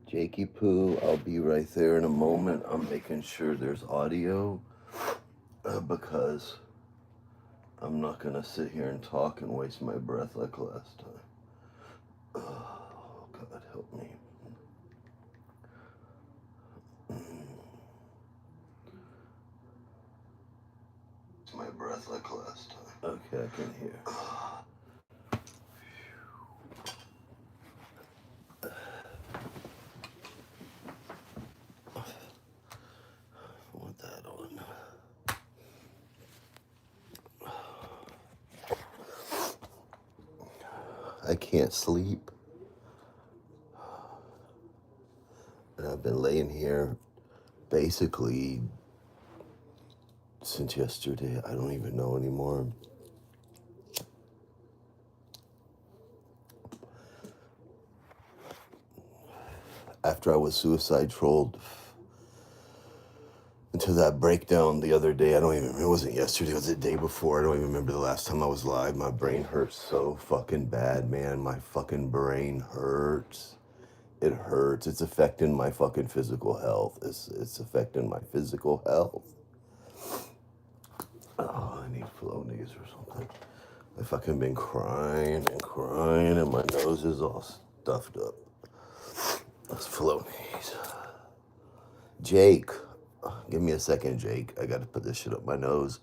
Jakey Poo, I'll be right there in a moment. I'm making sure there's audio because I'm not going to sit here and talk and waste my breath like last time. Oh, God, help me. My breath like last time. Okay, I can hear. Want that on. I can't sleep. And I've been laying here basically since yesterday. I don't even know anymore. After I was suicide trolled into that breakdown the other day, I don't even, it wasn't yesterday, it was the day before. I don't even remember the last time I was live. My brain hurts so fucking bad, man. My fucking brain hurts. It hurts. It's affecting my fucking physical health. It's affecting my physical health. Oh, I need Flonase or something. I fucking been crying and crying, and my nose is all stuffed up. That's Flonase. Jake, give me a second, Jake. I gotta put this shit up my nose.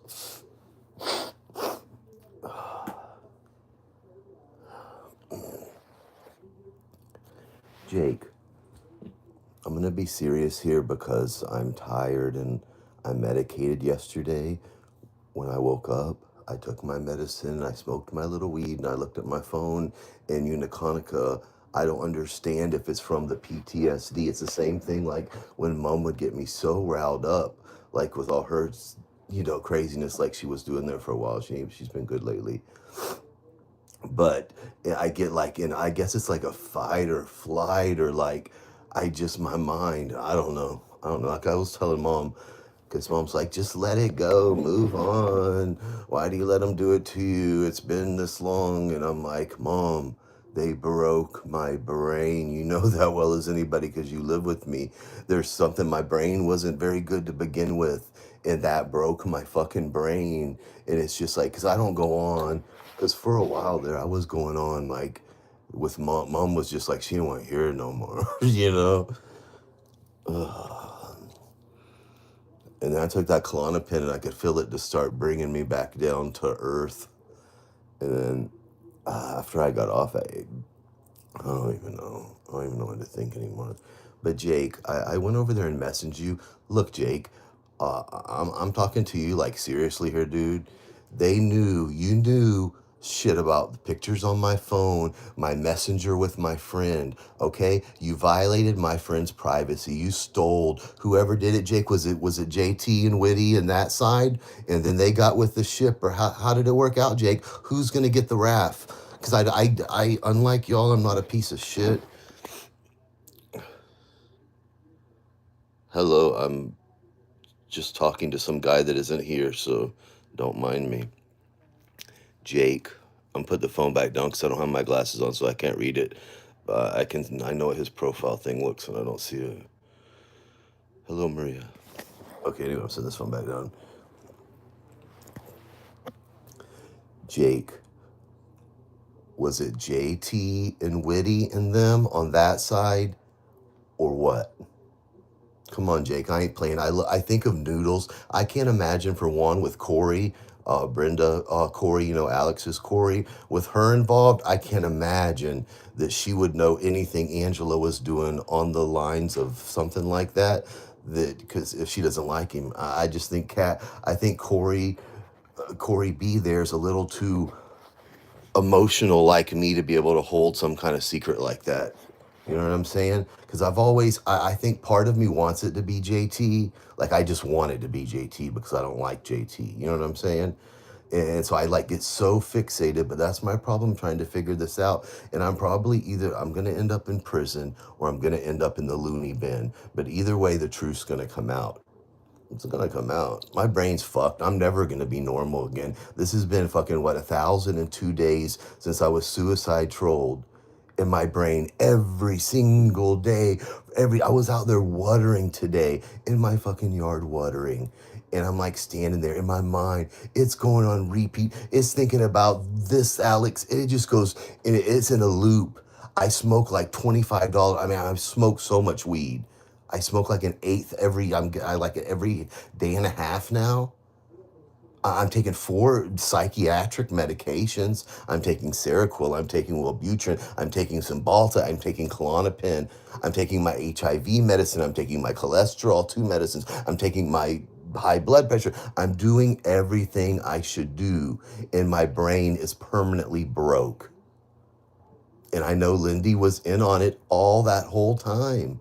Jake, I'm gonna be serious here because I'm tired and I medicated yesterday. When I woke up, I took my medicine, I smoked my little weed, and I looked at my phone, and Uniconica, I don't understand if it's from the PTSD. It's the same thing like when mom would get me so riled up, like with all her, craziness like she was doing there for a while. She's been good lately. But I get like, and I guess it's like a fight or flight or like, my mind, I don't know. I don't know. Like I was telling mom, because mom's like, just let it go, move on. Why do you let them do it to you? It's been this long. And I'm like, Mom, they broke my brain. You know that well as anybody because you live with me. There's something, my brain wasn't very good to begin with. And that broke my fucking brain. And it's just like, because I don't go on. Because for a while there, I was going on like with mom. Mom was just like, she didn't want to hear it no more, you know? And then I took that Klonopin and I could feel it to start bringing me back down to earth. And then after I got off, I don't even know. I don't even know what to think anymore. But Jake, I went over there and messaged you. Look, Jake, I'm talking to you like seriously here, dude. You knew shit about the pictures on my phone, my messenger with my friend. Okay, you violated my friend's privacy. You stole. Whoever did it, Jake, was it JT and Witty and that side, and then they got with the ship, or how did it work out, Jake? Who's gonna get the RAF? Because I unlike y'all, I'm not a piece of shit. Hello, I'm just talking to some guy that isn't here, so don't mind me. Jake, I'm putting the phone back down because I don't have my glasses on, so I can't read it. I know what his profile thing looks, and I don't see it. Hello, Maria. Okay, anyway, I'm setting this phone back down. Jake, was it JT and Witty and them on that side, or what? Come on, Jake. I ain't playing. I think of Noodles. I can't imagine for one with Corey, Brenda, Corey, Alex's Corey. With her involved, I can't imagine that she would know anything Angela was doing on the lines of something like that. That because if she doesn't like him, I just think I think Corey B there's a little too emotional like me to be able to hold some kind of secret like that. You know what I'm saying? Because I think part of me wants it to be JT. Like I just want it to be JT because I don't like JT. You know what I'm saying? And so I like get so fixated, but that's my problem trying to figure this out. And I'm gonna end up in prison or I'm gonna end up in the loony bin. But either way, the truth's gonna come out. It's gonna come out. My brain's fucked. I'm never gonna be normal again. This has been fucking what 1,002 days since I was suicide trolled, in my brain every single day. I was out there watering today, in my fucking yard watering. And I'm like standing there in my mind. It's going on repeat. It's thinking about this, Alex. And it just goes, and it's in a loop. I smoke like $25. I mean, I smoke so much weed. I smoke like an eighth I like it every day and a half now. I'm taking 4 psychiatric medications. I'm taking Seroquel. I'm taking Wellbutrin. I'm taking Cymbalta. I'm taking Klonopin. I'm taking my HIV medicine. I'm taking my cholesterol, 2 medicines. I'm taking my high blood pressure. I'm doing everything I should do, and my brain is permanently broke. And I know Lindy was in on it all that whole time.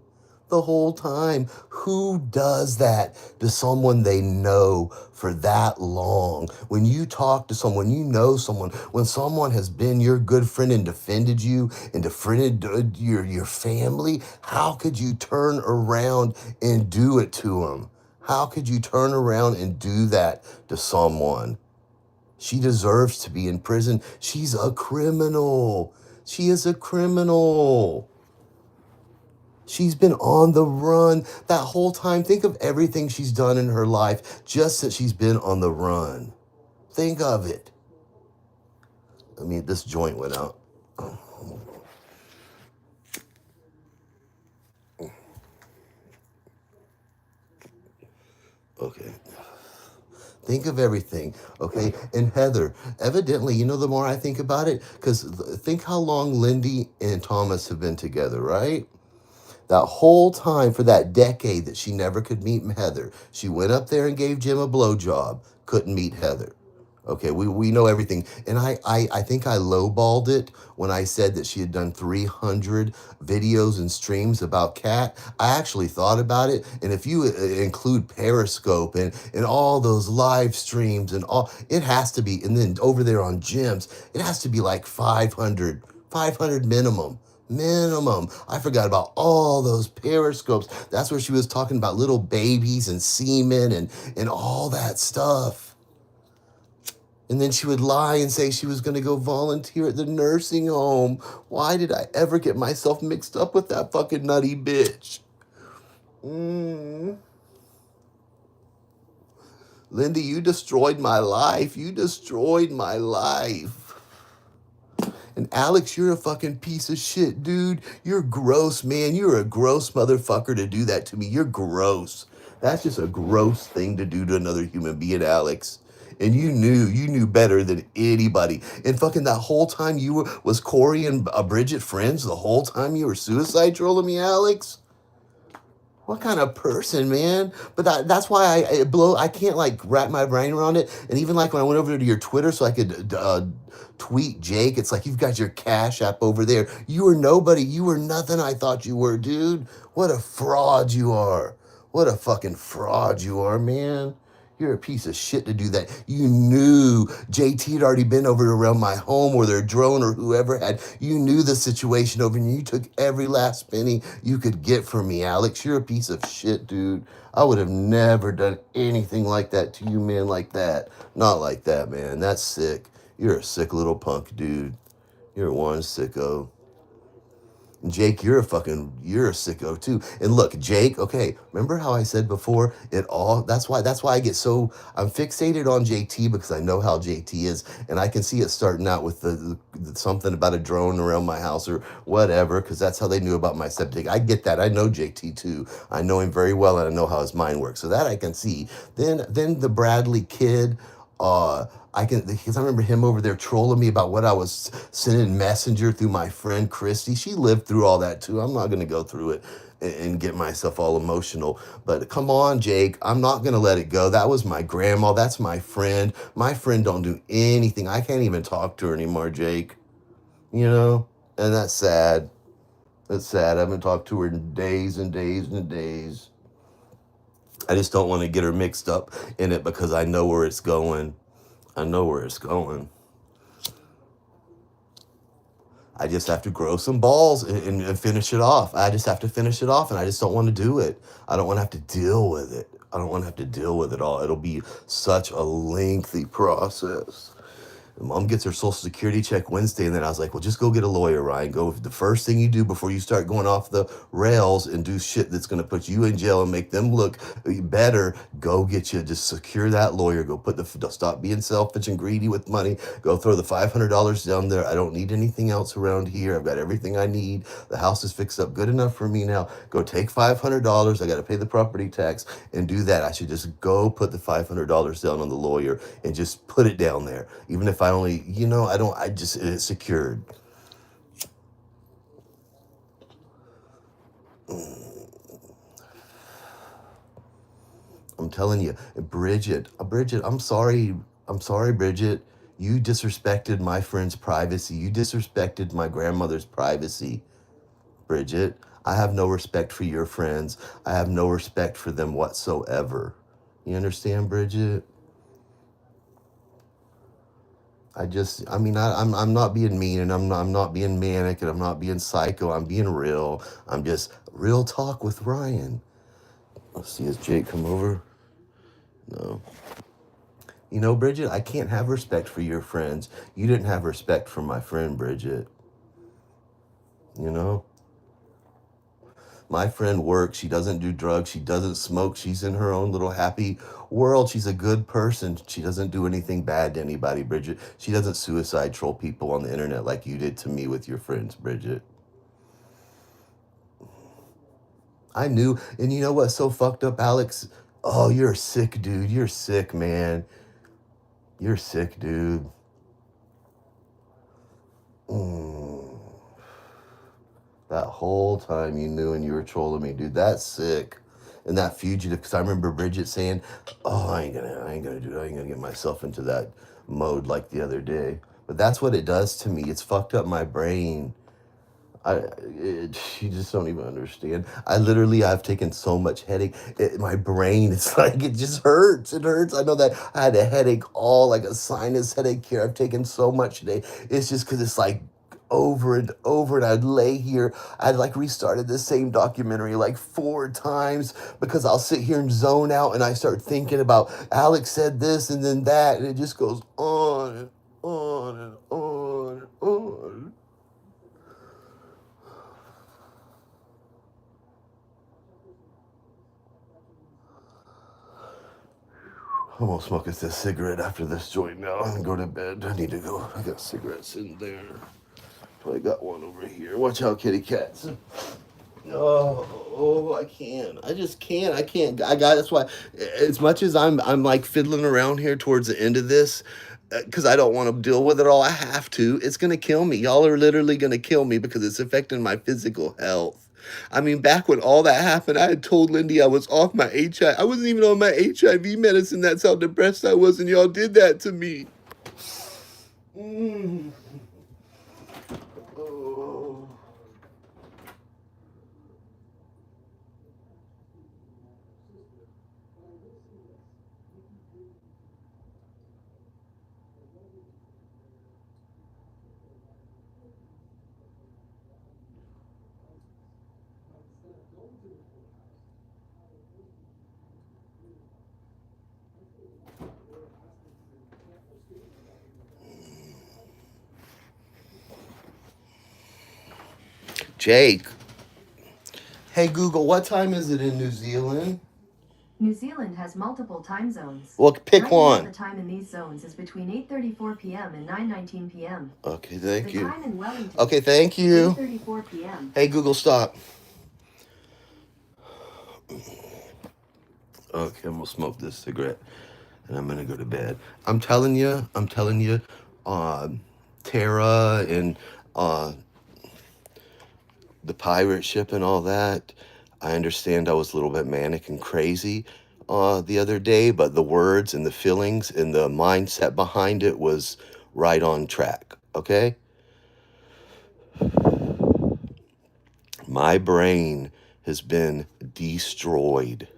The whole time. Who does that to someone they know for that long? When you talk to someone, you know someone, when someone has been your good friend and defended you and defended your family, how could you turn around and do it to them? How could you turn around and do that to someone? She deserves to be in prison. She's a criminal. She is a criminal. She's been on the run that whole time. Think of everything she's done in her life just since she's been on the run. Think of it. I mean, this joint went out. Okay. Think of everything, okay? And Heather, evidently, the more I think about it, because think how long Lindy and Thomas have been together, right? That whole time for that decade that she never could meet Heather. She went up there and gave Jim a blowjob, couldn't meet Heather. Okay, we know everything. And I think I lowballed it when I said that she had done 300 videos and streams about Kat. I actually thought about it. And if you include Periscope and all those live streams and all, it has to be, and then over there on Jim's, it has to be like 500 minimum. I forgot about all those periscopes. That's where she was talking about little babies and semen and all that stuff. And then she would lie and say she was going to go volunteer at the nursing home. Why did I ever get myself mixed up with that fucking nutty bitch? Lindy, you destroyed my life. You destroyed my life. And Alex, you're a fucking piece of shit, dude. You're gross, man. You're a gross motherfucker to do that to me. You're gross. That's just a gross thing to do to another human being, Alex. And you knew better than anybody. And fucking that whole time was Corey and Bridget friends? The whole time you were suicide trolling me, Alex? What kind of person, man? But that's why I can't like wrap my brain around it. And even like when I went over to your Twitter so I could tweet Jake, it's like you've got your Cash App over there. You were nobody. You were nothing I thought you were, dude. What a fraud you are. What a fucking fraud you are, man. You're a piece of shit to do that. You knew JT had already been over around my home or their drone or whoever had. You knew the situation over and you took every last penny you could get from me, Alex. You're a piece of shit, dude. I would have never done anything like that to you, man, like that. Not like that, man. That's sick. You're a sick little punk, dude. You're one sicko. Jake, you're a sicko too. And look, Jake, okay, remember how I said before, that's why I'm fixated on JT because I know how JT is and I can see it starting out with the something about a drone around my house or whatever, because that's how they knew about my septic. I get that. I know JT too. I know him very well and I know how his mind works. So that I can see. Then the Bradley kid, because I remember him over there trolling me about what I was sending Messenger through my friend Christy. She lived through all that too. I'm not going to go through it and get myself all emotional. But come on, Jake, I'm not going to let it go. That was my grandma. That's my friend. My friend don't do anything. I can't even talk to her anymore, Jake. And that's sad. That's sad. I haven't talked to her in days and days and days. I just don't want to get her mixed up in it because I know where it's going. I just have to grow some balls and finish it off. I just have to finish it off, and I just don't want to do it. I don't want to have to deal with it. I don't want to have to deal with it all. It'll be such a lengthy process. Mom gets her social security check Wednesday, and then I was like, well, just go get a lawyer, Ryan. Go, the first thing you do before you start going off the rails and do shit that's going to put you in jail and make them look better, go get you, just secure that lawyer. Go stop being selfish and greedy with money. Go throw the $500 down there. I don't need anything else around here. I've got everything I need. The house is fixed up good enough for me now. Go take $500. I got to pay the property tax and do that. I should just go put the $500 down on the lawyer and just put it down there. Even if I only, it's secured. I'm telling you, Bridget, I'm sorry. I'm sorry, Bridget. You disrespected my friend's privacy. You disrespected my grandmother's privacy, Bridget. I have no respect for your friends. I have no respect for them whatsoever. You understand, Bridget? I'm not being mean, and I'm not being manic, and I'm not being psycho. I'm being real. I'm just real talk with Ryan. Let's see, has Jake come over? No. You know, Bridget, I can't have respect for your friends. You didn't have respect for my friend, Bridget. You know? My friend works. She doesn't do drugs. She doesn't smoke. She's in her own little happy world. She's a good person. She doesn't do anything bad to anybody, Bridget. She doesn't suicide troll people on the internet like you did to me with your friends, Bridget. I knew. And you know what's so fucked up, Alex? Oh, you're a sick dude. You're sick, man. You're sick, dude. Mm. That whole time you knew and you were trolling me, dude. That's sick. And that fugitive, because I remember Bridget saying, "Oh, I ain't gonna do it. I ain't gonna get myself into that mode like the other day." But that's what it does to me. It's fucked up my brain. You just don't even understand. I've taken so much headache. My brain, it's like it just hurts. It hurts. I know that I had a headache, all like a sinus headache here. I've taken so much today. It's just because it's like over and over, and I'd lay here. I'd like restarted the same documentary like 4 times because I'll sit here and zone out, and I start thinking about Alex said this and then that, and it just goes on and on and on and on. I'm gonna smoke us this cigarette after this joint now and go to bed. I need to go. I got cigarettes in there. I got one over here. Watch out, kitty cats. I can't. I just can't. I can't. I got. That's why. As much as I'm like fiddling around here towards the end of this, because I don't want to deal with it all. I have to. It's gonna kill me. Y'all are literally gonna kill me because it's affecting my physical health. I mean, back when all that happened, I had told Lindy I was off my HIV. I wasn't even on my HIV medicine. That's how depressed I was, and y'all did that to me. Mm. Oh. Jake. Hey Google, what time is it in New Zealand? New Zealand has multiple time zones. Well, pick Right now, one. the time in these zones is between 8:34 p.m. and 9:19 p.m. Okay, thank The you. time in Wellington Okay, thank you. 8:34 p.m. Hey Google, stop. Okay, I'm gonna smoke this cigarette and I'm gonna go to bed. I'm telling you, Tara and the pirate ship and all that. I understand I was a little bit manic and crazy the other day, but the words and the feelings and the mindset behind it was right on track. Okay? My brain has been destroyed.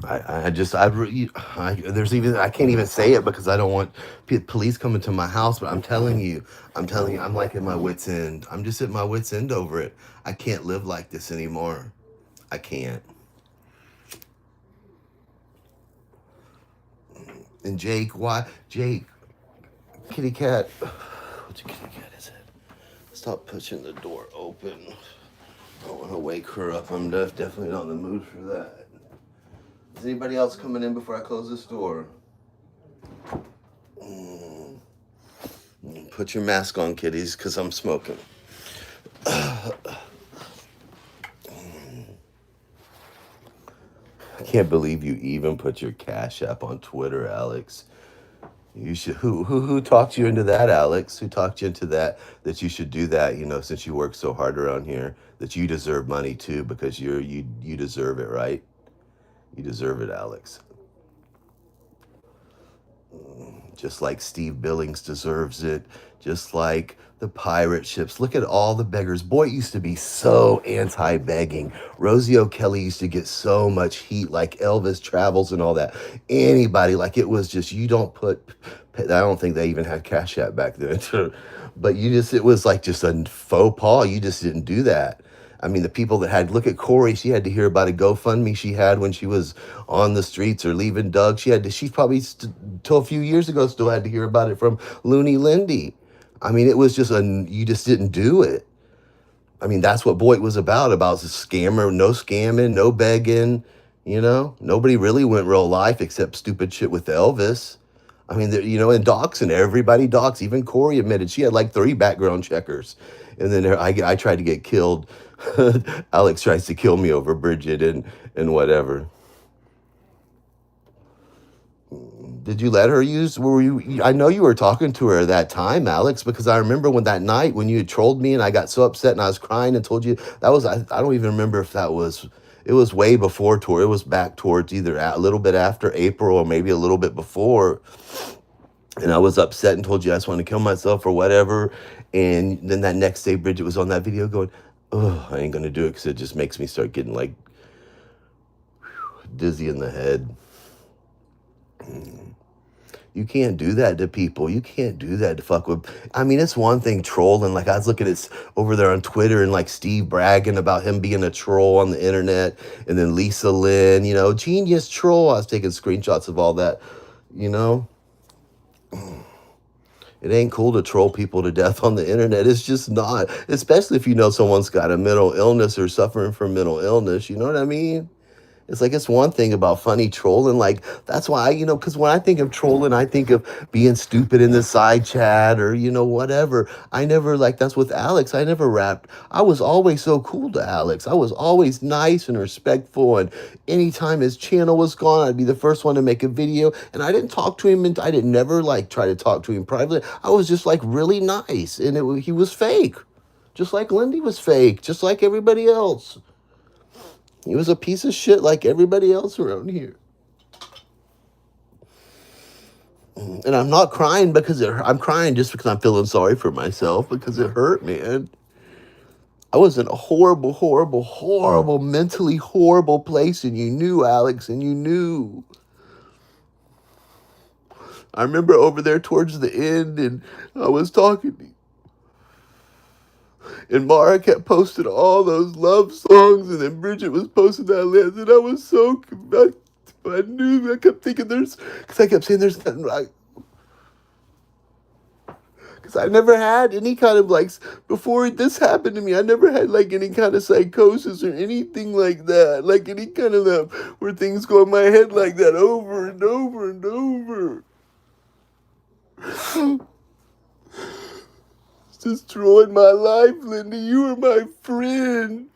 I can't even say it because I don't want police coming to my house. But I'm telling you, I'm like at my wit's end. I'm just at my wit's end over it. I can't live like this anymore. I can't. And Jake, why? Jake, kitty cat. Which kitty cat is it? Stop pushing the door open. I don't want to wake her up. I'm definitely not in the mood for that. Is anybody else coming in before I close this door? Put your mask on, kitties, because I'm smoking. I can't believe you even put your Cash App on Twitter, Alex. You should. Who talked you into that, Alex? Who talked you into that? That you should do that? Since you work so hard around here, that you deserve money too because you deserve it, right? You deserve it, Alex. Just like Steve Billings deserves it, just like the pirate ships. Look at all the beggars. Boy, it used to be so anti-begging. Rosie O'Kelly used to get so much heat, like Elvis Travels and all that. Anybody, like it was just, you don't put, I don't think they even had Cash App back then. But it was like just a faux pas. You just didn't do that. I mean, the people that look at Corey, she had to hear about a GoFundMe she had when she was on the streets or leaving Doug. She probably, till a few years ago, still had to hear about it from Looney Lindy. I mean, it was just you just didn't do it. I mean, that's what Boyd was about the scammer, no scamming, no begging, Nobody really went real life except stupid shit with Elvis. I mean, and doxing, everybody doxed. Even Corey admitted she had like 3 background checkers. And then I tried to get killed. Alex tries to kill me over Bridget and whatever. Did you let her use? Were you? I know you were talking to her that time, Alex, because I remember when that night when you had trolled me and I got so upset and I was crying and told you that was. I don't even remember if that was. It was way before tour. It was back towards either a little bit after April or maybe a little bit before. And I was upset and told you I just wanted to kill myself or whatever. And then that next day, Bridget was on that video going, "Oh, I ain't gonna do it because it just makes me start getting like dizzy in the head." You can't do that to people. You can't do that to fuck with. I mean, it's one thing trolling. Like, I was looking at over there on Twitter and like Steve bragging about him being a troll on the internet. And then Lisa Lynn, genius troll. I was taking screenshots of all that, you know. It ain't cool to troll people to death on the internet. It's just not. Especially if you know someone's got a mental illness or suffering from mental illness. You know what I mean? It's like, it's one thing about funny trolling. Like, that's why, because when I think of trolling, I think of being stupid in the side chat or, whatever. I never, like, that's with Alex. I never rapped. I was always so cool to Alex. I was always nice and respectful. And anytime his channel was gone, I'd be the first one to make a video. And I didn't talk to him. And I didn't never, like, try to talk to him privately. I was just, like, really nice. And he was fake. Just like Lindy was fake. Just like everybody else. He was a piece of shit like everybody else around here. And I'm not crying because I'm crying just because I'm feeling sorry for myself because it hurt, man. I was in a horrible, horrible, horrible, mentally horrible place, and you knew, Alex, and you knew. I remember over there towards the end, and I was talking to you. And Mara kept posting all those love songs, and then Bridget was posting that list, and I was so, I knew, I kept thinking because I kept saying there's nothing right. Because I never had any kind of, like, before this happened to me, I never had, like, any kind of psychosis or anything like that. Like, any kind of that, where things go in my head like that over and over and over. Destroyed my life, Lindy. You were my friend.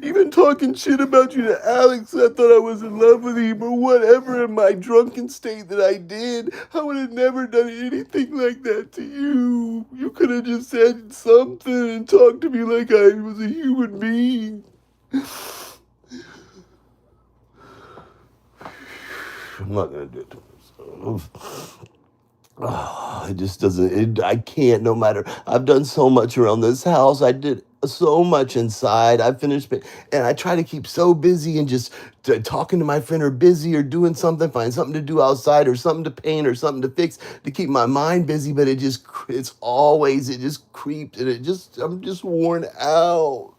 Even talking shit about you to Alex, I thought I was in love with him or whatever in my drunken state that I did. I would have never done anything like that to you. You could have just said something and talked to me like I was a human being. I'm not going to do it to myself. Oh, it just doesn't, I can't, no matter. I've done so much around this house. I did so much inside. I finished, and I try to keep so busy and just talking to my friend or busy or doing something, find something to do outside or something to paint or something to fix to keep my mind busy. But it just creeps and I'm just worn out.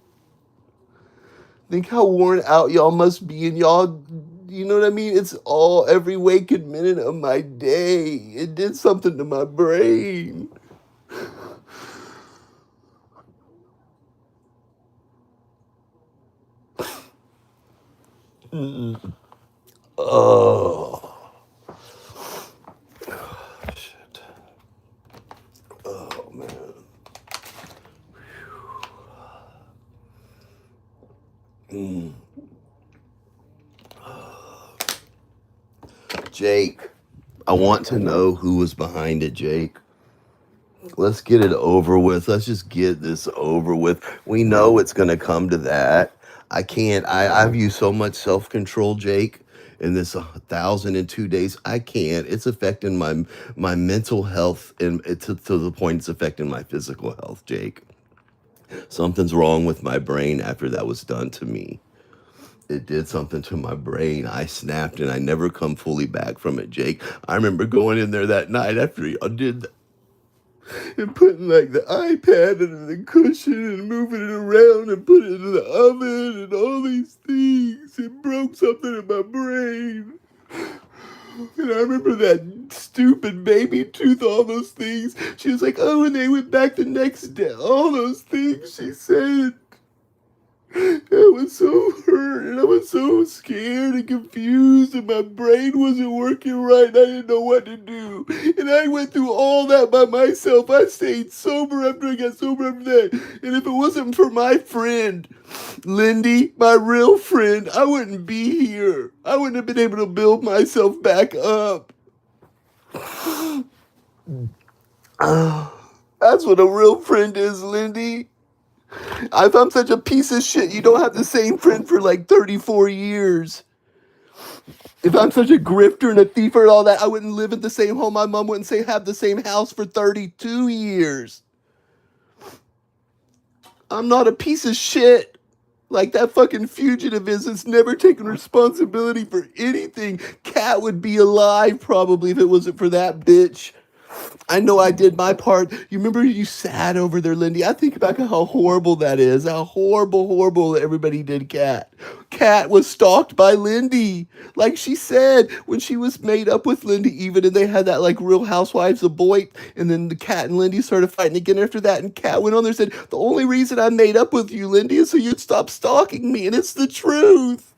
Think how worn out y'all must be, and y'all You know what I mean? It's all every waking minute of my day. It did something to my brain. Oh, shit. Oh, man. Mm. Jake, I want to know who was behind it, Jake. Let's get it over with. Let's just get this over with. We know it's going to come to that. I can't. I've used so much self control, Jake, in this 1,002 days. I can't. It's affecting my mental health, and to the point it's affecting my physical health, Jake. Something's wrong with my brain after that was done to me. It did something to my brain. I snapped and I never come fully back from it, Jake. I remember going in there that night after y'all did that and putting like the iPad under the cushion and moving it around and putting it in the oven and all these things. It broke something in my brain. And I remember that stupid baby tooth, all those things. She was like, oh, and they went back the next day. All those things she said. I was so hurt and I was so scared and confused and my brain wasn't working right and I didn't know what to do. And I went through all that by myself. I stayed sober after I got sober after that. And if it wasn't for my friend, Lindy, my real friend, I wouldn't be here. I wouldn't have been able to build myself back up. That's what a real friend is, Lindy. If I'm such a piece of shit, you don't have the same friend for like 34 years. If I'm such a grifter and a thief and all that, I wouldn't live at the same home. My mom wouldn't say have the same house for 32 years. I'm not a piece of shit like that fucking fugitive is. It's never taken responsibility for anything. Cat would be alive probably if it wasn't for that bitch. I know I did my part. You remember you sat over there, Lindy? I think about how horrible that is. How horrible everybody did Cat. Cat was stalked by Lindy. Like she said, when she was made up with Lindy even, and they had that like Real Housewives of Boyd, and then the Cat and Lindy started fighting again after that, and Cat went on there and said, the only reason I made up with you, Lindy, is so you'd stop stalking me, and it's the truth.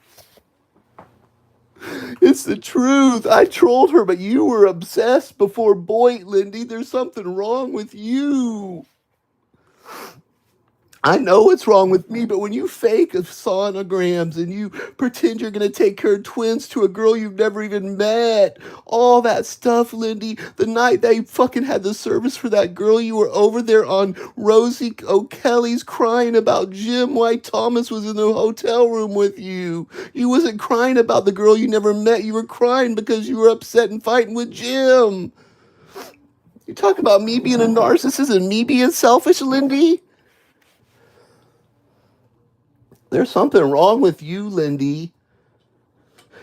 It's the truth. I trolled her, but you were obsessed before Boyd, Lindy. There's something wrong with you. I know what's wrong with me, but when you fake sonograms and you pretend you're going to take care of twins to a girl you've never even met, all that stuff, Lindy, the night they fucking had the service for that girl, you were over there on Rosie O'Kelly's crying about Jim White Thomas was in the hotel room with you. You wasn't crying about the girl you never met. You were crying because you were upset and fighting with Jim. You talk about me being a narcissist and me being selfish, Lindy? There's something wrong with you, Lindy.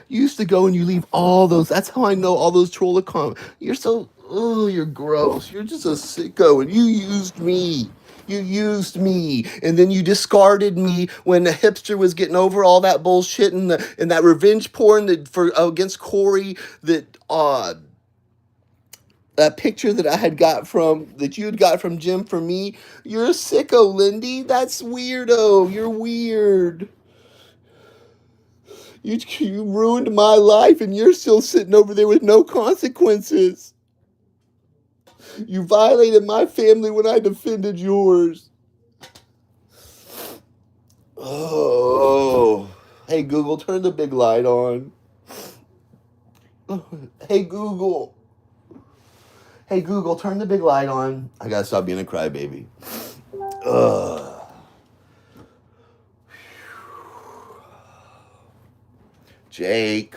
You used to go and you leave all those. That's how I know all those troll comments. You're so, oh, you're gross. You're just a sicko, and you used me. You used me, and then you discarded me when the hipster was getting over all that bullshit and that revenge porn that for against Corey that picture that I had got from that you had got from Jim for me. You're a sicko, Lindy. That's weirdo. You're weird. You ruined my life and you're still sitting over there with no consequences. You violated my family when I defended yours. Oh. Hey, Google, turn the big light on. Hey, Google. Hey, Google, turn the big light on. I gotta stop being a crybaby. Ugh. Jake.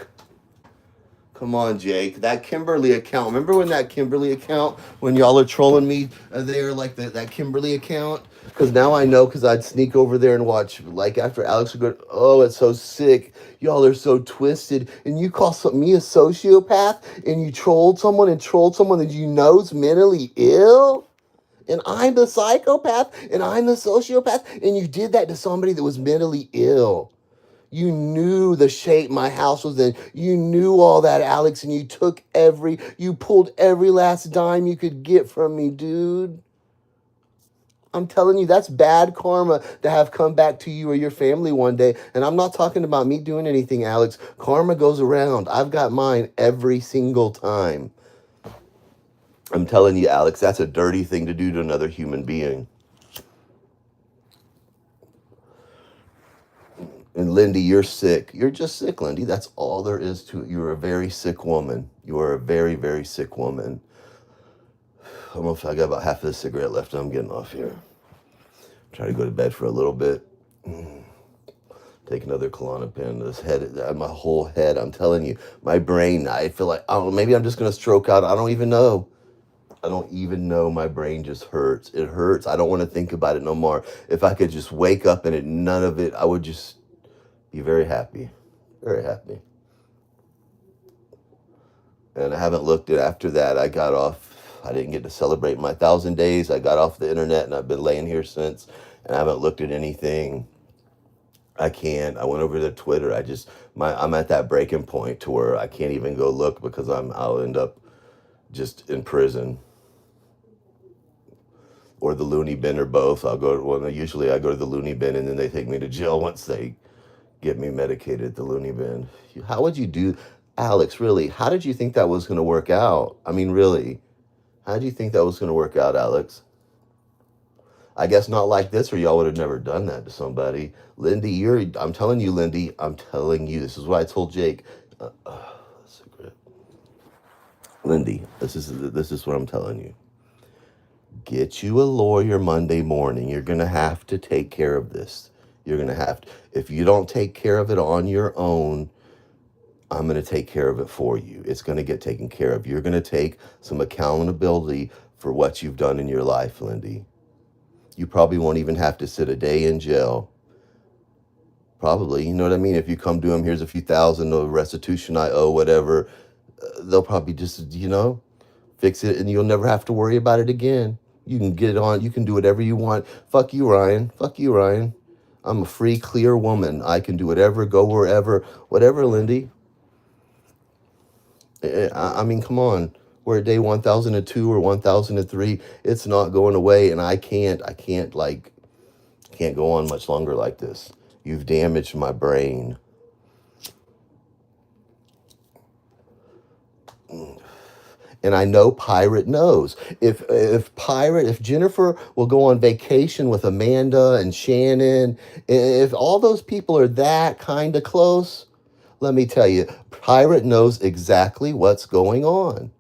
Come on, Jake. That Kimberly account. Remember when that Kimberly account, when y'all are trolling me there, like that Kimberly account? Because now I know, because I'd sneak over there and watch, like after Alex would go, oh, it's so sick. Y'all are so twisted. And you call me a sociopath and you trolled someone that you know is mentally ill? And I'm the psychopath and I'm the sociopath and you did that to somebody that was mentally ill. You knew the shape my house was in. You knew all that, Alex, and you pulled every last dime you could get from me, dude. I'm telling you, that's bad karma to have come back to you or your family one day. And I'm not talking about me doing anything, Alex. Karma goes around. I've got mine every single time. I'm telling you, Alex, that's a dirty thing to do to another human being. And Lindy, you're sick. You're just sick, Lindy. That's all there is to it. You're a very sick woman. You are a very, very sick woman. I don't know if I got about half of the cigarette left. I'm getting off here. Try to go to bed for a little bit. Take another Klonopin. This head, my whole head. I'm telling you, my brain. I feel like I don't know. Maybe I'm just gonna stroke out. I don't even know. I don't even know. My brain just hurts. It hurts. I don't want to think about it no more. If I could just wake up and none of it, I would just be very happy. Very happy. And I haven't looked at after that. I got off. I didn't get to celebrate my 1,000 days. I got off the internet and I've been laying here since, and I haven't looked at anything. I can't. I went over to Twitter. I'm at that breaking point to where I can't even go look because I'll end up just in prison or the loony bin or both. Usually I go to the loony bin and then they take me to jail once they get me medicated at the loony bin. How would you do, Alex, really? How did you think that was going to work out? I mean, really, how did you think that was going to work out, Alex? I guess not like this, or y'all would have never done that to somebody. Lindy, I'm telling you, Lindy, I'm telling you, this is what I told Jake. Cigarette. Lindy, this is what I'm telling you. Get you a lawyer Monday morning. You're going to have to take care of this. You're going to have to. If you don't take care of it on your own, I'm going to take care of it for you. It's going to get taken care of. You're going to take some accountability for what you've done in your life, Lindy. You probably won't even have to sit a day in jail. Probably, you know what I mean? If you come to them, here's a few thousand of restitution I owe, whatever, they'll probably just, fix it and you'll never have to worry about it again. You can get it on, you can do whatever you want. Fuck you, Ryan. Fuck you, Ryan. I'm a free, clear woman. I can do whatever, go wherever, whatever, Lindy. I mean, come on. We're at day 1002 or 1003. It's not going away, and I can't go on much longer like this. You've damaged my brain. And I know Pirate knows. If Jennifer will go on vacation with Amanda and Shannon, if all those people are that kind of close, let me tell you, Pirate knows exactly what's going on.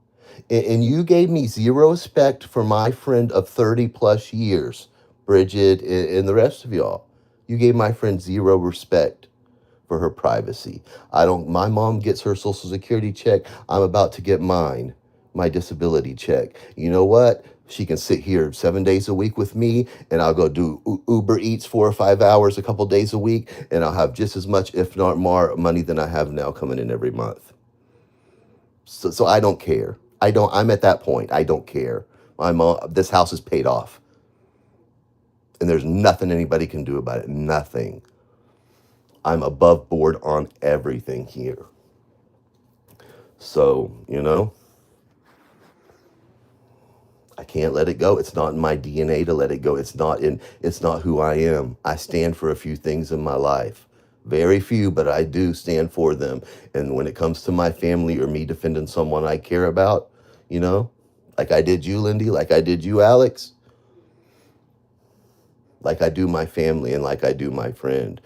And you gave me zero respect for my friend of 30 plus years, Bridget, and the rest of y'all. You gave my friend zero respect for her privacy. My mom gets her Social Security check. I'm about to get mine, my disability check. You know what? She can sit here 7 days a week with me, and I'll go do Uber Eats 4 or 5 hours a couple days a week, and I'll have just as much, if not more, money than I have now coming in every month. So I don't care. I'm at that point. I don't care. This house is paid off. And there's nothing anybody can do about it. Nothing. I'm above board on everything here. So, I can't let it go. It's not in my DNA to let it go. It's not who I am. I stand for a few things in my life. Very few, but I do stand for them. And when it comes to my family or me defending someone I care about, like I did you, Lindy, like I did you, Alex, like I do my family and like I do my friend.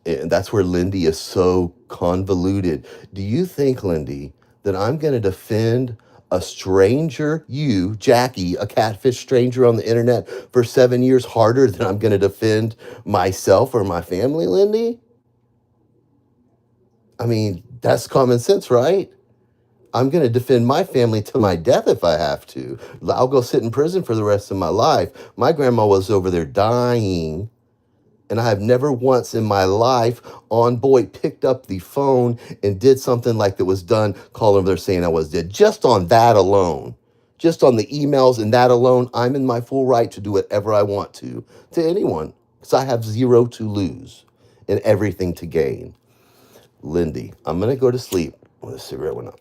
And that's where Lindy is so convoluted. Do you think, Lindy, that I'm going to defend a stranger, you, Jackie, a catfish stranger on the internet for 7 years harder than I'm going to defend myself or my family, Lindy? I mean, that's common sense, right? I'm going to defend my family to my death if I have to. I'll go sit in prison for the rest of my life. My grandma was over there dying, and I have never once in my life picked up the phone and did something like that was done, calling them, they're saying I was dead. Just on that alone, just on the emails and that alone, I'm in my full right to do whatever I want to anyone, because I have zero to lose. and everything to gain. Lindy, I'm going to go to sleep. Well, the cigarette went up.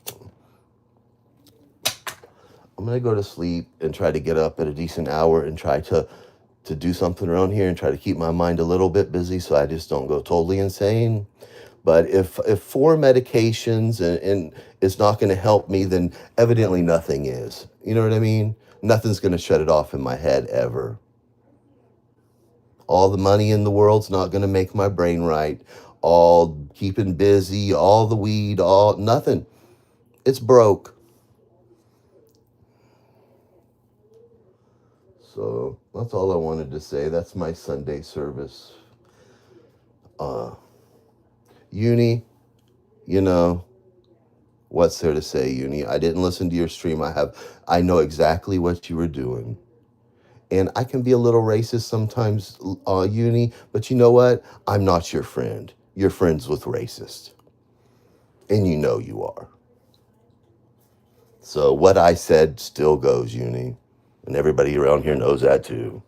I'm going to go to sleep and try to get up at a decent hour and try to do something around here and try to keep my mind a little bit busy so I just don't go totally insane. But if 4 medications and it's not going to help me, then evidently nothing is. You know what I mean? Nothing's going to shut it off in my head ever. All the money in the world's not going to make my brain right. All keeping busy, all the weed, all nothing. It's broke. So that's all I wanted to say. That's my Sunday service. Uni, you know, what's there to say, Uni? I didn't listen to your stream. I know exactly what you were doing. And I can be a little racist sometimes, Uni, but you know what? I'm not your friend. You're friends with racists. And you know you are. So what I said still goes, Uni. And everybody around here knows that too.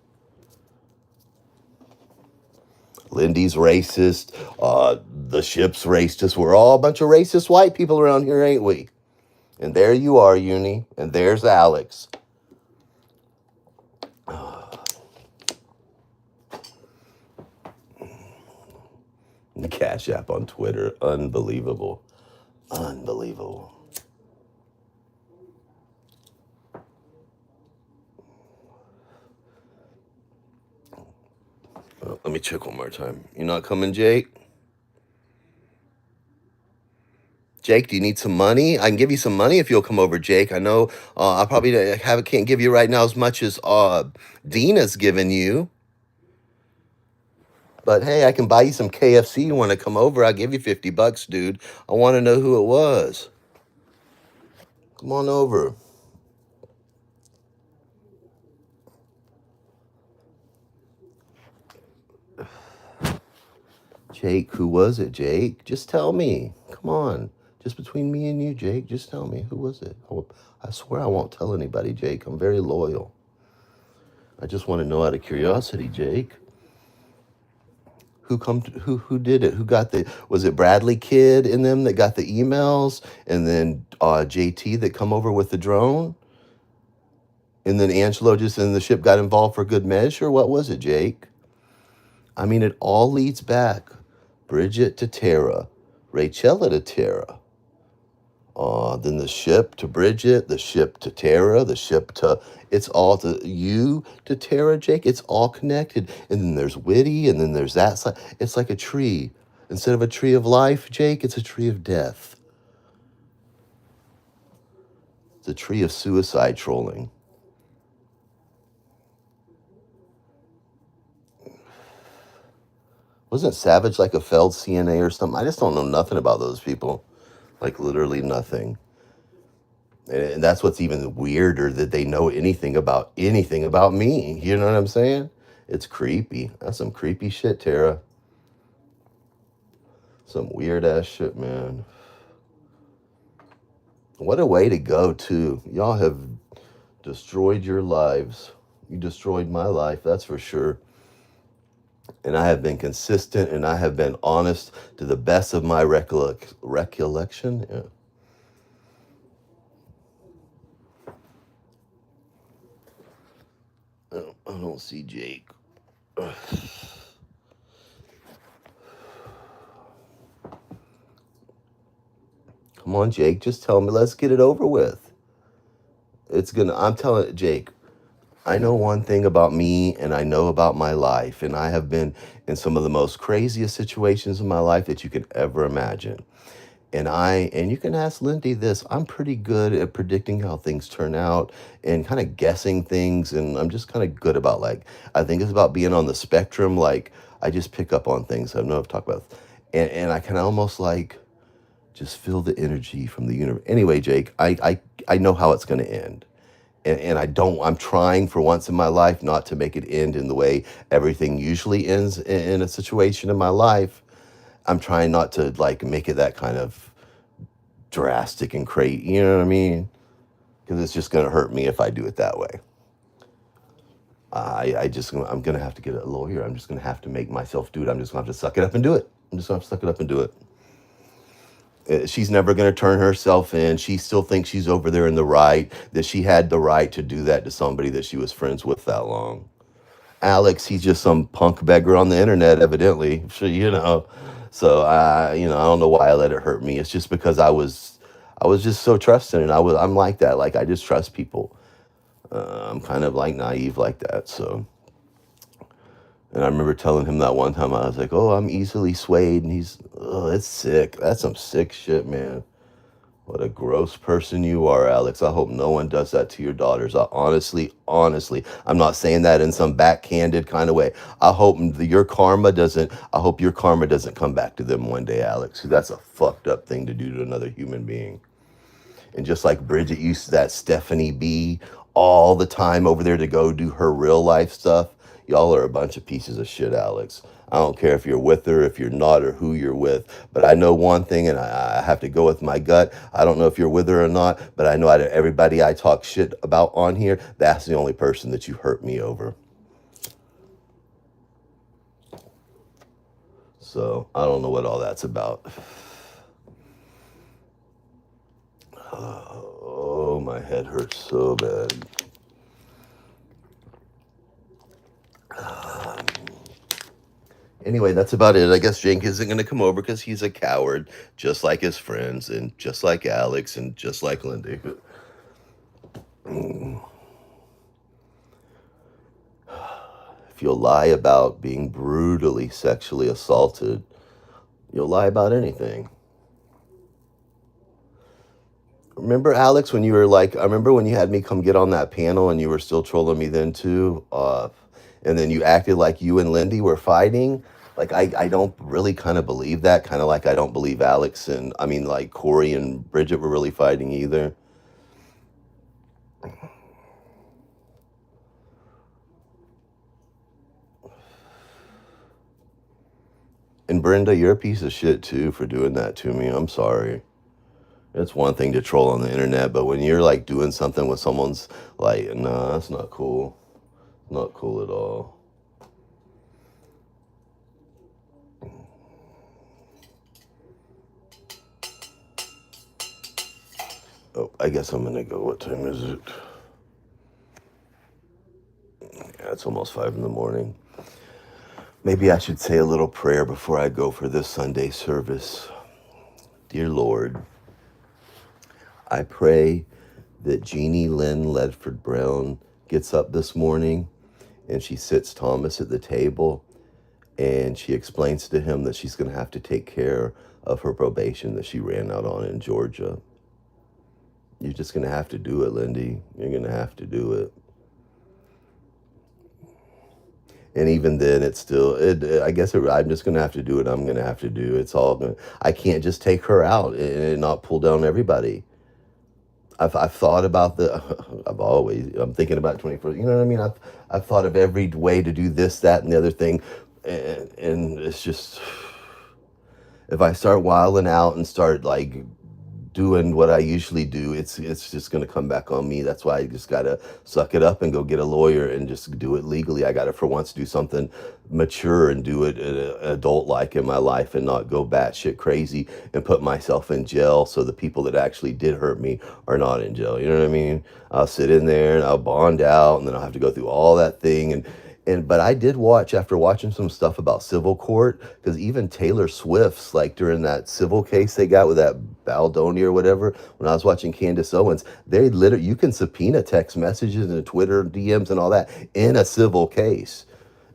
Lindy's racist. The ship's racist. We're all a bunch of racist white people around here, ain't we? And there you are, Uni. And there's Alex. The Cash App on Twitter. Unbelievable. Unbelievable. Let me check one more time. You not coming, Jake? Jake, do you need some money? I can give you some money if you'll come over, Jake. I know I probably can't give you right now as much as Dina's given you. But hey, I can buy you some KFC. You want to come over? I'll give you $50, dude. I want to know who it was. Come on over. Jake, who was it, Jake? Just tell me. Come on. Just between me and you, Jake, just tell me. Who was it? I swear I won't tell anybody, Jake. I'm very loyal. I just want to know out of curiosity, Jake. Who did it? Who got was it Bradley Kidd and them that got the emails, and then JT that come over with the drone? And then Angelo just in the ship got involved for good measure? What was it, Jake? I mean, it all leads back. Bridget to Tara, Rachella to Tara. Then the ship to Bridget, the ship to Tara, the ship to, it's all to you to Tara, Jake. It's all connected. And then there's Witty, and then there's that side. It's like a tree. Instead of a tree of life, Jake, it's a tree of death. It's a tree of suicide trolling. Wasn't Savage like a failed CNA or something? I just don't know nothing about those people. Like literally nothing. And that's what's even weirder, that they know anything about me. You know what I'm saying? It's creepy. That's some creepy shit, Tara. Some weird ass shit, man. What a way to go, too. Y'all have destroyed your lives. You destroyed my life, that's for sure. And I have been consistent, and I have been honest to the best of my recollection. Yeah. I don't see Jake. Ugh. Come on, Jake. Just tell me. Let's get it over with. I'm telling Jake, I know one thing about me, and I know about my life, and I have been in some of the most craziest situations in my life that you could ever imagine. And you can ask Lindy this, I'm pretty good at predicting how things turn out and kind of guessing things. And I'm just kind of good about, like, I think it's about being on the spectrum. Like, I just pick up on things. I know I've talked about, and I can almost like just feel the energy from the universe. Anyway, Jake, I know how it's going to end. And I'm trying for once in my life not to make it end in the way everything usually ends in a situation in my life. I'm trying not to like make it that kind of drastic and crazy, you know what I mean? Because it's just going to hurt me if I do it that way. I'm going to have to get a lawyer. I'm just going to have to make myself do it. I'm just going to have to suck it up and do it. I'm just gonna have to suck it up and do it. She's never going to turn herself in. She still thinks she's over there in the right, that she had the right to do that to somebody that she was friends with that long. Alex, he's just some punk beggar on the internet, evidently. So, So I don't know why I let it hurt me. It's just because I was just so trusting, and I'm like that. Like I just trust people. I'm kind of like naive like that. So, and I remember telling him that one time. I was like, "Oh, I'm easily swayed," and he's, "Oh, it's sick. That's some sick shit, man." What a gross person you are, Alex. I hope no one does that to your daughters. Honestly, I'm not saying that in some backhanded kind of way. I hope your karma doesn't come back to them one day, Alex. 'Cause that's a fucked up thing to do to another human being. And just like Bridget used that Stephanie B all the time over there to go do her real life stuff, y'all are a bunch of pieces of shit, Alex. I don't care if you're with her, if you're not, or who you're with. But I know one thing, and I have to go with my gut. I don't know if you're with her or not, but I know out of everybody I talk shit about on here, that's the only person that you hurt me over. So I don't know what all that's about. Oh, my head hurts so bad. Anyway, that's about it. I guess Jake isn't going to come over because he's a coward, just like his friends, and just like Alex, and just like Lindy. If you'll lie about being brutally sexually assaulted, you'll lie about anything. Remember, Alex, when you were like, I remember when you had me come get on that panel and you were still trolling me then too. And then you acted like you and Lindy were fighting. Like, I don't really kind of believe that. Kind of like I don't believe Alex and, I mean, like Corey and Bridget were really fighting either. And Brenda, you're a piece of shit too for doing that to me. I'm sorry. It's one thing to troll on the internet, but when you're like doing something with someone's like, nah, that's not cool. Not cool at all. Oh, I guess I'm gonna go. What time is it? Yeah, it's almost 5 in the morning. Maybe I should say a little prayer before I go for this Sunday service. Dear Lord, I pray that Jeannie Lynn Ledford Brown gets up this morning and she sits Thomas at the table and she explains to him that she's going to have to take care of her probation that she ran out on in Georgia. You're just going to have to do it, Lindy. You're going to have to do it. And even then, it's still, I'm just going to have to do what I'm going to have to do. It's all going to, I can't just take her out and not pull down everybody. I've thought about I'm thinking about 24, you know what I mean? I've thought of every way to do this, that, and the other thing. And it's just, if I start wilding out and start like doing what I usually do, it's just going to come back on me. That's why I just got to suck it up and go get a lawyer and just do it legally. I got to for once do something mature and do it adult like in my life and not go batshit crazy and put myself in jail so the people that actually did hurt me are not in jail. You know what I mean? I'll sit in there and I'll bond out and then I'll have to go through all that thing but I did watch, after watching some stuff about civil court, because even Taylor Swift's, like during that civil case they got with that Baldoni or whatever, when I was watching Candace Owens, they literally, you can subpoena text messages and Twitter DMs and all that in a civil case,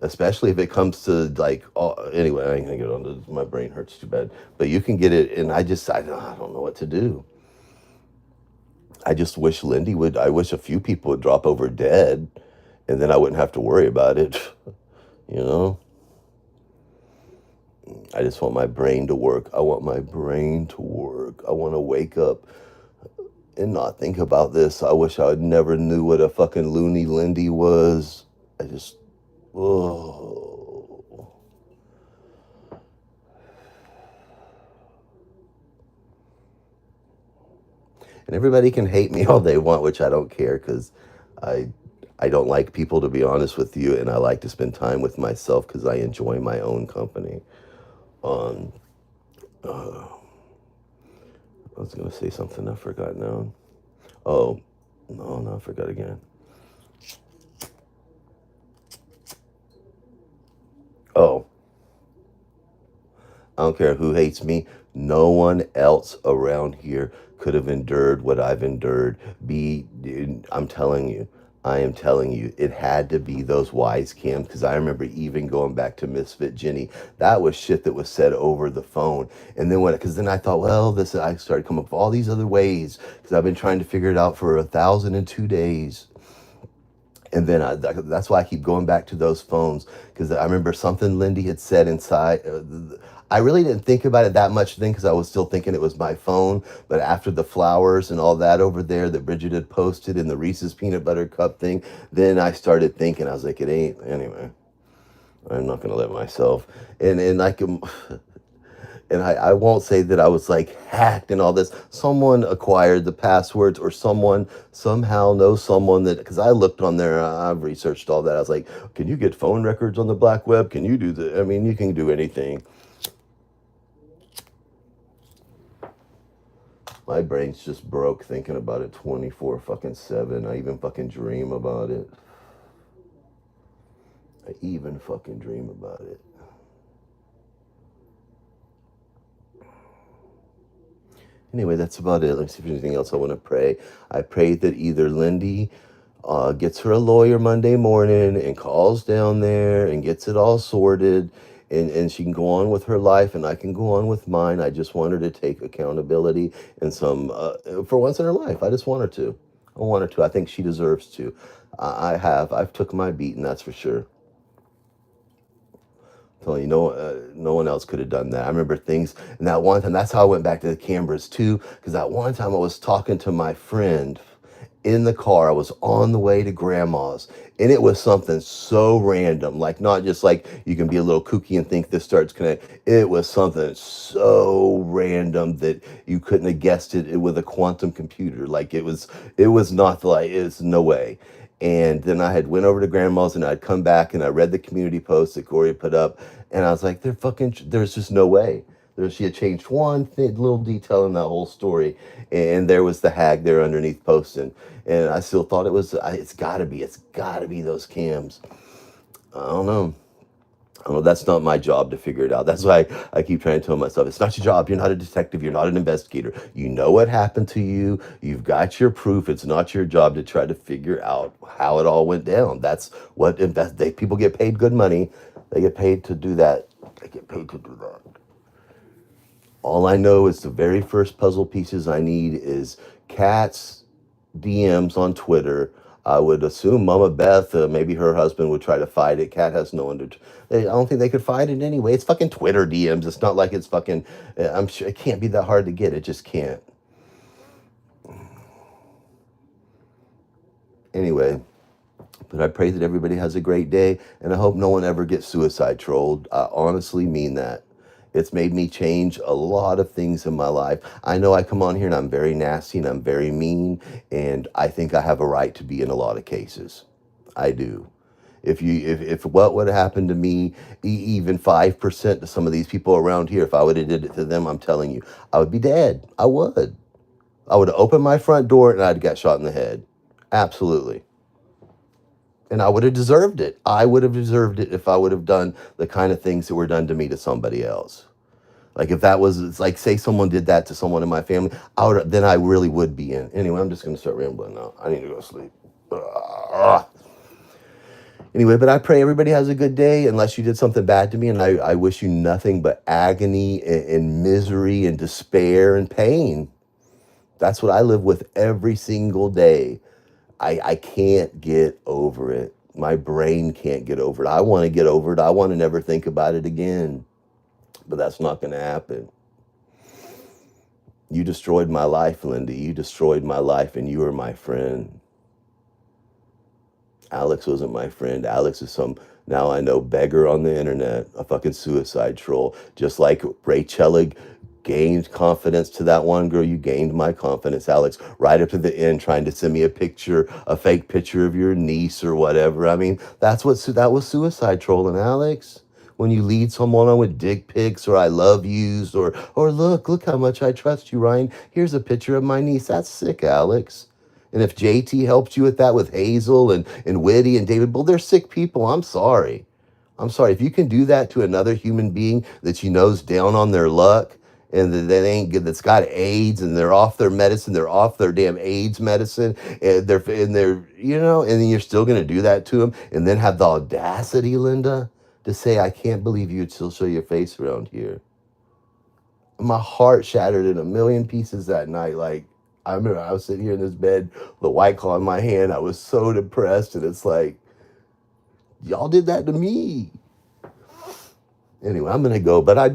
especially if it comes to like, anyway, I ain't gonna get on this, my brain hurts too bad, but you can get it, and I don't know what to do. I just wish I wish a few people would drop over dead, and then I wouldn't have to worry about it, you know? I just want my brain to work. I want my brain to work. I want to wake up and not think about this. I wish I never knew what a fucking loony Lindy was. I just, oh. And everybody can hate me all they want, which I don't care, because I don't like people, to be honest with you, and I like to spend time with myself because I enjoy my own company. on. I was gonna say something I forgot now. Oh, no, I forgot again. Oh, I don't care who hates me. No one else around here could have endured what I've endured. Dude, I'm telling you, I am telling you, it had to be those wise cams because I remember even going back to Misfit Jenny. That was shit that was said over the phone. And then because then I thought, well, I started coming up with all these other ways because I've been trying to figure it out for 1,002 days. And then that's why I keep going back to those phones because I remember something Lindy had said inside. I really didn't think about it that much then because I was still thinking it was my phone. But after the flowers and all that over there that Bridget had posted in the Reese's peanut butter cup thing, then I started thinking. I was like, it ain't anyway. I'm not gonna let myself and like and I won't say that I was like hacked and all this. Someone acquired the passwords, or someone somehow knows someone that, because I looked on there, I've researched all that. I was like, can you get phone records on the black web? Can you do the, I mean, you can do anything. My brain's just broke thinking about it 24 fucking 7. I even fucking dream about it. I even fucking dream about it. Anyway, that's about it. Let me see if there's anything else I want to pray. I pray that either Lindy gets her a lawyer Monday morning and calls down there and gets it all sorted, and she can go on with her life and I can go on with mine. I just want her to take accountability and some, for once in her life. I just want her to. I want her to. I think she deserves to. I've took my beating, that's for sure. So no one else could have done that. I remember things, and that one time, that's how I went back to the cameras too, because that one time I was talking to my friend in the car. I was on the way to grandma's, and it was something so random, like not just like you can be a little kooky and think this starts connect. It was something so random that you couldn't have guessed it with a quantum computer. Like it was not like it's no way. And then I had went over to grandma's and I'd come back and I read the community post that Gloria put up, and I was like, there's just no way. She had changed one little detail in that whole story, and there was the hag there underneath posting, and I still thought it's gotta be those cams. I don't know. Oh, that's not my job to figure it out. That's why I keep trying to tell myself, it's not your job. You're not a detective. You're not an investigator. You know what happened to you. You've got your proof. It's not your job to try to figure out how it all went down. That's what people get paid good money. They get paid to do that. They get paid to do that. All I know is the very first puzzle pieces I need is Kat's DMs on Twitter. I would assume Mama Beth, maybe her husband would try to fight it. Kat has no under. I don't think they could fight it anyway. It's fucking Twitter DMs. It's not like it's fucking. I'm sure it can't be that hard to get. It just can't. Anyway, but I pray that everybody has a great day, and I hope no one ever gets suicide trolled. I honestly mean that. It's made me change a lot of things in my life. I know I come on here and I'm very nasty and I'm very mean, and I think I have a right to be in a lot of cases. I do. If what would happen to me, even 5% to some of these people around here, if I would have did it to them, I'm telling you, I would be dead. I would. I would have opened my front door and I'd got shot in the head. Absolutely. And I would have deserved it. I would have deserved it if I would have done the kind of things that were done to me to somebody else. Like if that was, it's like, say someone did that to someone in my family, then I really would be in. Anyway, I'm just going to start rambling now. I need to go to sleep. Anyway, but I pray everybody has a good day, unless you did something bad to me, and I wish you nothing but agony and misery and despair and pain. That's what I live with every single day. I can't get over it. My brain can't get over it. I want to get over it. I want to never think about it again. But that's not going to happen. You destroyed my life, Lindy. You destroyed my life, and you were my friend. Alex wasn't my friend. Alex is some, now I know, beggar on the internet, a fucking suicide troll. Just like Ray Chelig gained confidence to that one girl, you gained my confidence, Alex, right up to the end, trying to send me a picture, a fake picture of your niece or whatever. I mean, that was suicide trolling, Alex. When you lead someone on with dick pics or I love yous or look how much I trust you, Ryan. Here's a picture of my niece. That's sick, Alex. And if JT helped you with that with Hazel and Whitty and David Bull, they're sick people. I'm sorry. I'm sorry. If you can do that to another human being that you know's down on their luck and that ain't good, that's got AIDS and they're off their medicine, they're off their damn AIDS medicine, and they're and then you're still gonna do that to them, and then have the audacity, Linda, to say, "I can't believe you'd still show your face around here." My heart shattered in a million pieces that night. Like, I remember I was sitting here in this bed with a White Claw in my hand. I was so depressed, and it's like, y'all did that to me. Anyway, I'm gonna go, but I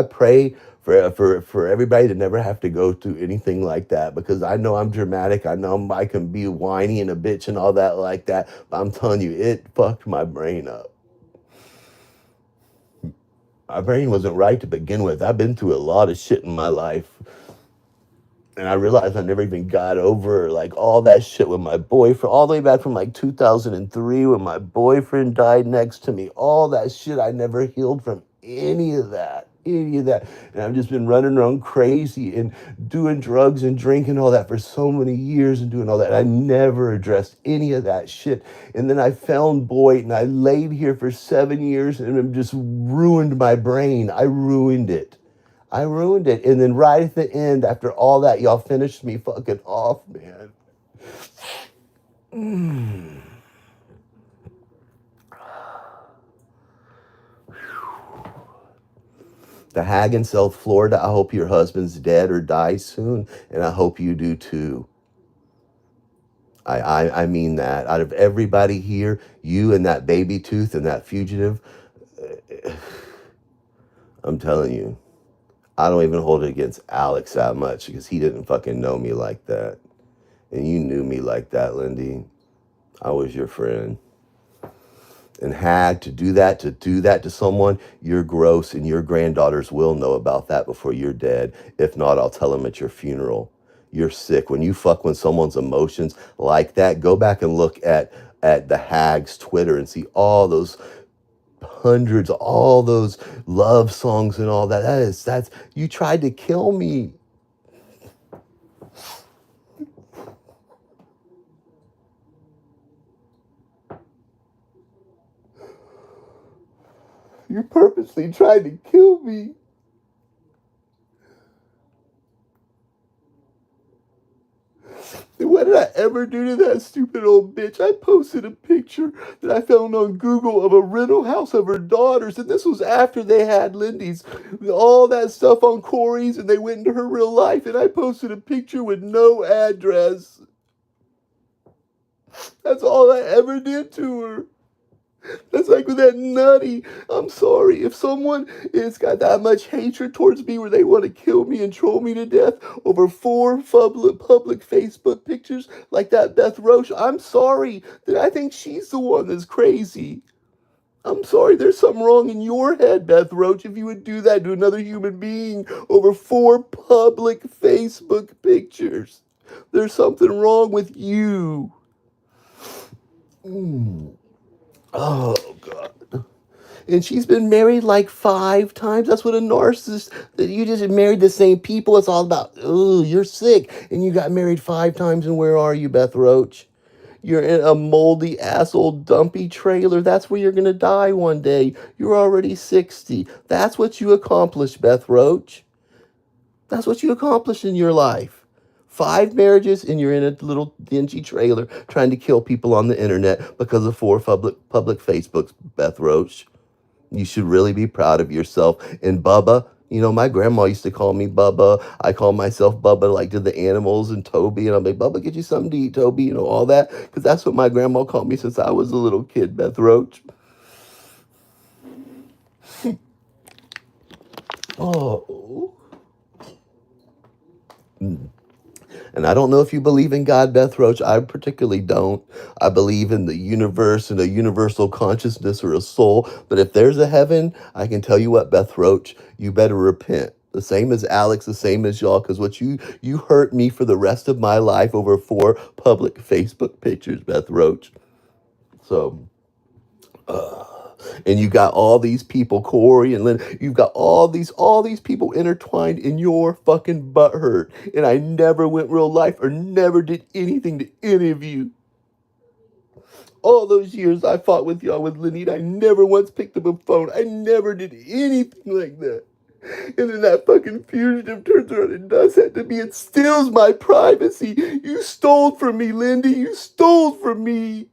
pray for everybody to never have to go through anything like that, because I know I'm dramatic. I know I can be whiny and a bitch and all that like that, but I'm telling you, it fucked my brain up. My brain wasn't right to begin with. I've been through a lot of shit in my life. And I realized I never even got over like all that shit with my boyfriend, all the way back from like 2003 when my boyfriend died next to me. All that shit, I never healed from any of that. Any of that. And I've just been running around crazy and doing drugs and drinking all that for so many years and doing all that. I never addressed any of that shit. And then I found Boyd and I laid here for 7 years and it just ruined my brain. I ruined it. I ruined it. And then right at the end, after all that, y'all finished me fucking off, man. The hag in South Florida, I hope your husband's dead or dies soon, and I hope you do too. I mean that. Out of everybody here, you and that baby tooth and that fugitive, I'm telling you, I don't even hold it against Alex that much because he didn't fucking know me like that. And you knew me like that, Lindy. I was your friend. And hag, to do that to someone, you're gross, and your granddaughters will know about that before you're dead. If not, I'll tell them at your funeral. You're sick. When you fuck with someone's emotions like that, go back and look at the hag's Twitter and see all those hundreds, all those love songs and all that. That's you tried to kill me. You purposely tried to kill me. And what did I ever do to that stupid old bitch? I posted a picture that I found on Google of a rental house of her daughters, and this was after they had Lindy's, all that stuff on Corey's, and they went into her real life, and I posted a picture with no address. That's all I ever did to her. That's like with that nutty. I'm sorry. If someone has got that much hatred towards me where they want to kill me and troll me to death over 4 public Facebook pictures like that Beth Roche, I'm sorry that I think she's the one that's crazy. I'm sorry, there's something wrong in your head, Beth Roach, if you would do that to another human being over 4 public Facebook pictures. There's something wrong with you. Oh, God. And she's been married like 5 times. That's what a narcissist, that you just married the same people. It's all about, oh, you're sick. And you got married 5 times. And where are you, Beth Roach? You're in a moldy asshole dumpy trailer. That's where you're going to die one day. You're already 60. That's what you accomplished, Beth Roach. That's what you accomplished in your life. 5 marriages, and you're in a little dingy trailer trying to kill people on the internet because of 4 public Facebooks, Beth Roach. You should really be proud of yourself. And Bubba, my grandma used to call me Bubba. I call myself Bubba, like to the animals, and Toby. And I'm like, Bubba, get you something to eat, Toby, all that. Because that's what my grandma called me since I was a little kid, Beth Roach. Oh. And I don't know if you believe in God, Beth Roach. I particularly don't. I believe in the universe and a universal consciousness or a soul. But if there's a heaven, I can tell you what, Beth Roach, you better repent. The same as Alex, the same as y'all, because what you hurt me for the rest of my life over 4 public Facebook pictures, Beth Roach. So, And you got all these people, Corey and Lynn, you've got all these people intertwined in your fucking butthurt. And I never went real life or never did anything to any of you. All those years I fought with y'all with Lenita, I never once picked up a phone. I never did anything like that. And then that fucking fugitive turns around and does that to me and steals my privacy. You stole from me, Lindy. You stole from me.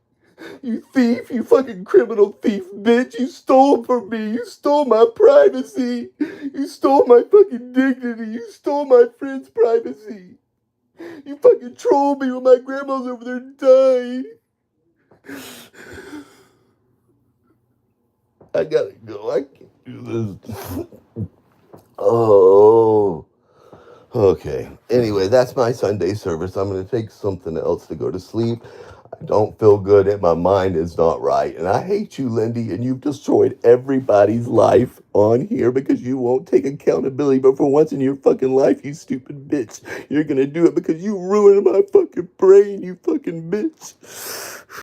You thief, you fucking criminal thief, bitch. You stole from me. You stole my privacy. You stole my fucking dignity. You stole my friend's privacy. You fucking trolled me when my grandma's over there dying. I gotta go. I can't do this. Oh. Okay. Anyway, that's my Sunday service. I'm going to take something else to go to sleep. I don't feel good and my mind is not right. And I hate you, Lindy, and you've destroyed everybody's life on here because you won't take accountability. But for once in your fucking life, you stupid bitch, you're going to do it because you ruined my fucking brain, you fucking bitch.